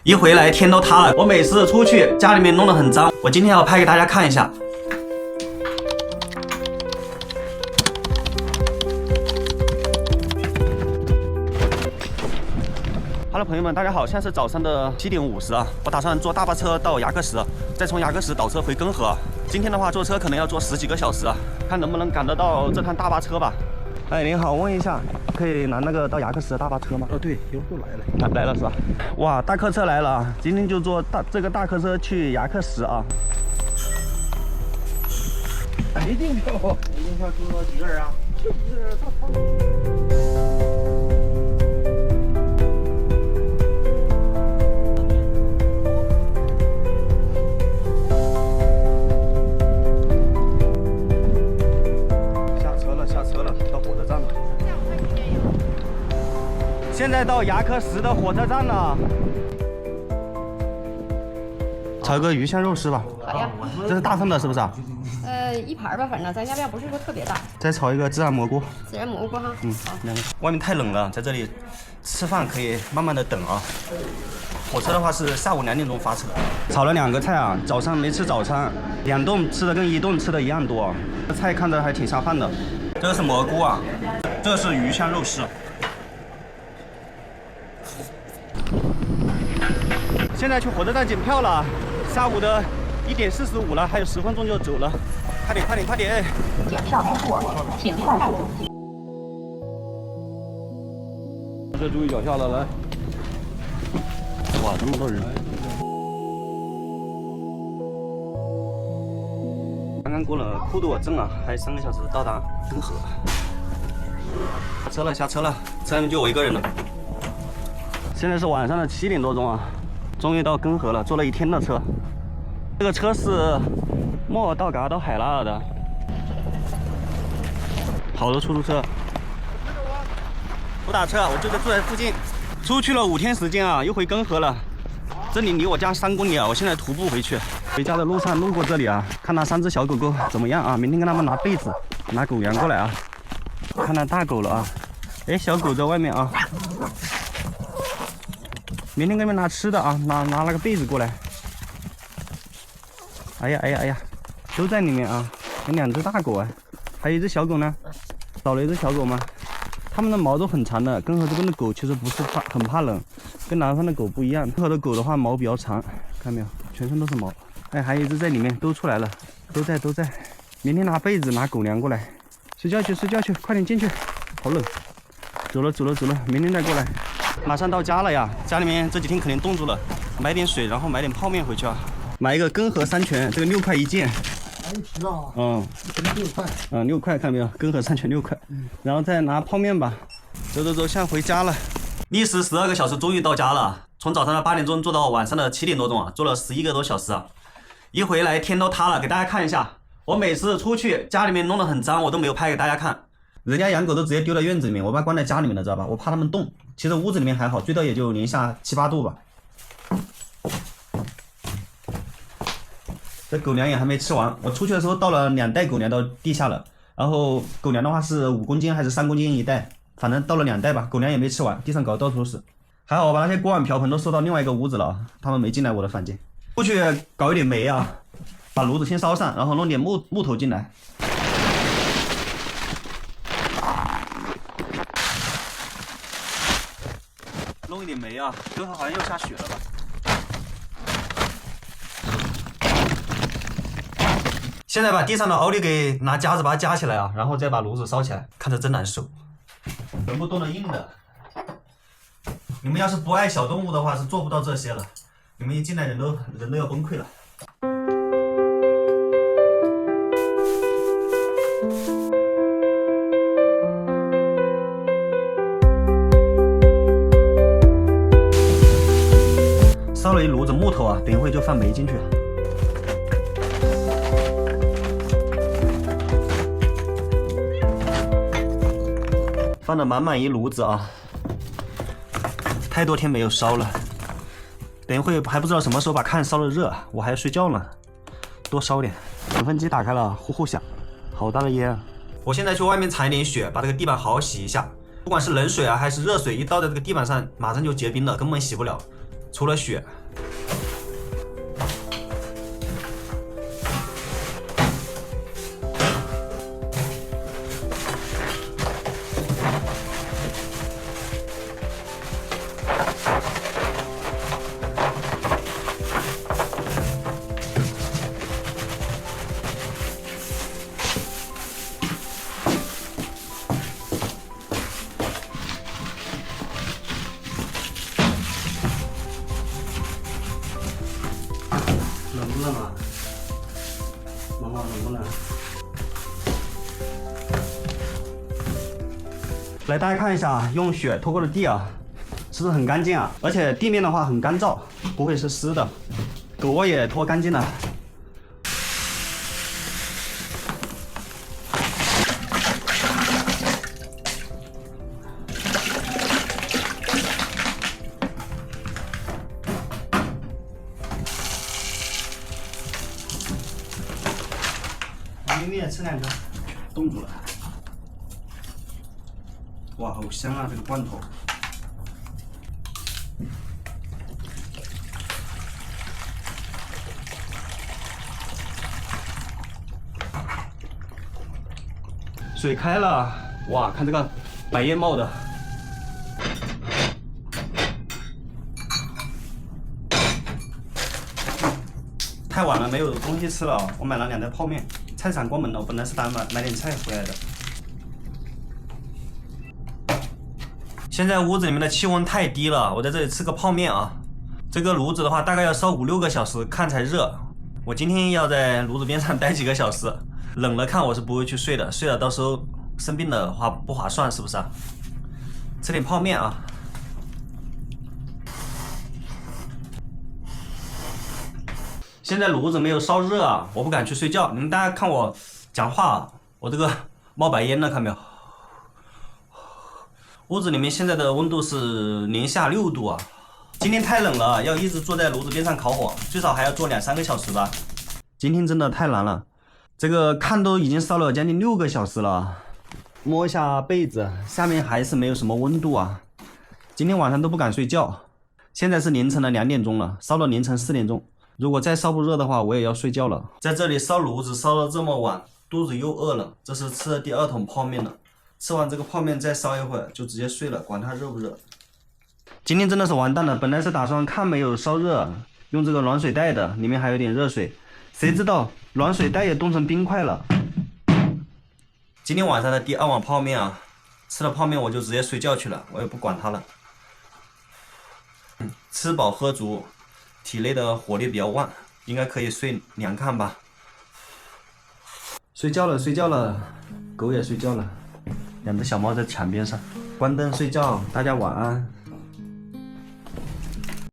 一回来天都塌了。我每次出去家里面弄得很脏，我今天要拍给大家看一下。Hello， 朋友们，大家好，现在是早上的7点50啊。我打算坐大巴车到牙克石，再从牙克石倒车回根河。今天的话，坐车可能要坐10几个小时啊，看能不能赶得到这趟大巴车吧。哎，您好，问一下，可以拿那个到牙克石的大巴车吗？哦，对，又来了，来了是吧？哇，大客车来了，今天就坐这个大客车去牙克石啊。一定票就几个人啊？就一个人，下车了，到火车站了。现在到牙克石的火车站了。炒个鱼香肉丝吧。好呀。这是大份的，是不是啊？一盘吧，反正咱家量不是说特别大。再炒一个孜然蘑菇。孜然蘑菇哈。好。外面太冷了，在这里吃饭可以慢慢的等啊。火车的话是下午2点钟发车。炒了2个菜啊，早上没吃早餐，2顿吃的跟1顿吃的一样多。这菜看着还挺下饭的。这个是蘑菇啊，这个是鱼香肉丝。现在去火车站检票了，下午的1点45了，还有10分钟就走了，快点快点快点！检票通过，请快速。这注意脚下了，来。哇，这么多人！刚刚过了库杜尔镇啊，还有3个小时到达根河。下车了，车上就我一个人了。现在是晚上的7点多钟啊，终于到根河了，坐了1天的车。这个车是莫尔道嘎到海拉尔的，好多出租车。不打车，我就住在附近。出去了5天时间啊，又回根河了。这里离我家3公里啊，我现在徒步回去。回家的路上路过这里啊，看那3只小狗狗怎么样啊？明天跟他们拿被子、拿狗粮过来啊。看到大狗了啊，哎，小狗在外面啊。明天给你们拿吃的啊，拿那个被子过来。哎呀哎呀哎呀，都在里面啊，有2只大狗啊，还有1只小狗呢，少了1只小狗吗？它们的毛都很长的，根河这边的狗其实不是很怕冷，跟南方的狗不一样。根河的狗的话毛比较长，看到没有，全身都是毛。哎，还有1只在里面，都出来了，都在。明天拿被子拿狗粮过来，睡觉去，快点进去，好冷。走了，明天再过来。马上到家了呀，家里面这几天肯定冻住了，买点水，然后买点泡面回去啊。买一个根河山泉，这个6块1件。还有皮啊？嗯，6块。6块，看到没有？根河山泉6块。然后再拿泡面吧。走，现在回家了。历时12个小时，终于到家了。从早上的8点钟坐到晚上的7点多钟啊，坐了11个多小时啊。一回来天都塌了，给大家看一下。我每次出去家里面弄得很脏，我都没有拍给大家看。人家养狗都直接丢到院子里面，我把它关在家里面的，知道吧？我怕它们冻。其实屋子里面还好，最多也就零下7、8度吧。这狗粮也还没吃完，我出去的时候倒了2袋狗粮到地下了，然后狗粮的话是5公斤还是3公斤1袋，反正倒了2袋吧，狗粮也没吃完，地上搞到处都是。还好我把那些锅碗瓢盆都收到另外一个屋子了，他们没进来我的房间。出去搞一点煤啊，把炉子先烧上，然后弄点木头进来。弄一点煤啊，根河好像又下雪了吧。现在把地上的奥利给拿夹子把它夹起来啊，然后再把炉子烧起来，看着真难受，全部冻得硬的。你们要是不爱小动物的话，是做不到这些了。你们一进来人都要崩溃了。烧了一炉子木头啊，等一会就放煤进去。放了满一炉子啊，太多天没有烧了。等一会还不知道什么时候把炕烧了热，我还要睡觉呢，多烧点。粉风机打开了，呼呼响，好大的烟啊！我现在去外面铲一点雪，把这个地板好好洗一下。不管是冷水啊还是热水，一倒在这个地板上，马上就结冰了，根本洗不了。除了雪。冷不冷啊？萌萌冷不冷？来，大家看一下，用雪拖过的地啊，是不是很干净啊？而且地面的话很干燥，不会是湿的。狗窝也拖干净了。明也吃两个，冻住了。哇，好香啊！这个罐头。水开了，哇，看这个白烟冒的。太晚了，没有东西吃了，我买了2袋泡面。菜场关门了，我本来是打算买点菜回来的。现在屋子里面的气温太低了，我在这里吃个泡面啊。这个炉子的话，大概要烧5、6个小时，看才热。我今天要在炉子边上待几个小时，冷了看我是不会去睡的，睡了到时候生病的话不划算，是不是啊？吃点泡面啊。现在炉子没有烧热啊，我不敢去睡觉。你们大家看我讲话，我这个冒白烟了，看没有？屋子里面现在的温度是零下6度啊。今天太冷了，要一直坐在炉子边上烤火，最少还要坐2、3个小时吧。今天真的太难了，这个炕都已经烧了将近6个小时了。摸一下被子，下面还是没有什么温度啊。今天晚上都不敢睡觉。现在是凌晨的2点钟了，烧到凌晨4点钟。如果再烧不热的话，我也要睡觉了。在这里烧炉子烧到这么晚，肚子又饿了。这是吃了第2桶泡面了，吃完这个泡面再烧一会儿就直接睡了，管它热不热。今天真的是完蛋了，本来是打算炕没有烧热，用这个暖水袋的，里面还有点热水，谁知道暖水袋也冻成冰块了。今天晚上的第2碗泡面啊，吃了泡面我就直接睡觉去了，我也不管它了。吃饱喝足。体内的火力比较旺，应该可以睡凉炕吧。睡觉了，睡觉了，狗也睡觉了，2只小猫在墙边上。关灯睡觉，大家晚安。